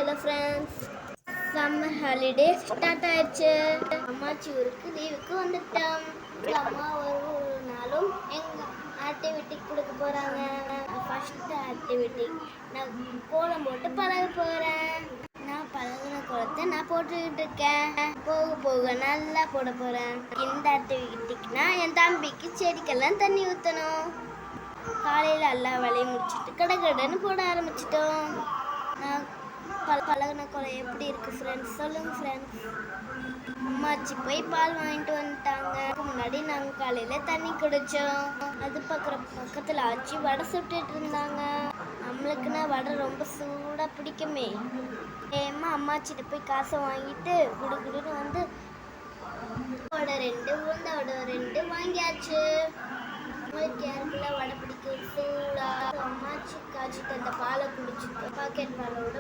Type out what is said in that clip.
Hello friends, summer holiday start ஆயிடுச்சு. அம்மாச்சி ஊருக்கு லீவுக்கு வந்துட்டோம். அம்மா ஒரு நாளும் எங்கள் ஆக்டிவிட்டிக்கு கொடுக்க போகிறாங்க. ஃபஸ்ட்டு ஆக்டிவிட்டி நான் கோலம் போட்டு பழக போகிறேன். நான் பழகின கோலத்தை நான் போட்டுக்கிட்டு இருக்கேன். போக போக நல்லா போட போகிறேன். இந்த ஆக்டிவிட்டிக்குனா என் தம்பிக்கு செடிக்கெல்லாம் தண்ணி ஊற்றணும். காலையில் எல்லா வேலையும் முடிச்சுட்டு கடகடன்னு போட ஆரம்பிச்சிட்டோம். நான் பழகின கோலம் எப்படி இருக்கு ஃப்ரெண்ட்ஸ்? சொல்லுங்க ஃப்ரெண்ட்ஸ். அம்மாச்சி போய் பால் வாங்கிட்டு வந்துட்டாங்க. முன்னாடி நாங்கள் காலையில் தண்ணி குடித்தோம். அது பக்கத்தில் ஆச்சி வடை சுட்டுட்டு இருந்தாங்க. நம்மளுக்குன்னா வடை ரொம்ப சூடாக பிடிக்குமே. ஏமா அம்மாச்சிட்ட போய் காசை வாங்கிட்டு குடுகுடுன்னு வந்து வடை 2 உளுந்த வடை 2 வாங்கியாச்சு. உங்களுக்கு யாருக்குள்ள வடை பிடிக்கும் சூடா? அம்மாச்சி காய்ச்சிட்டு அந்த பாலை குடிச்சிட்டு பாக்கெட் பாலோட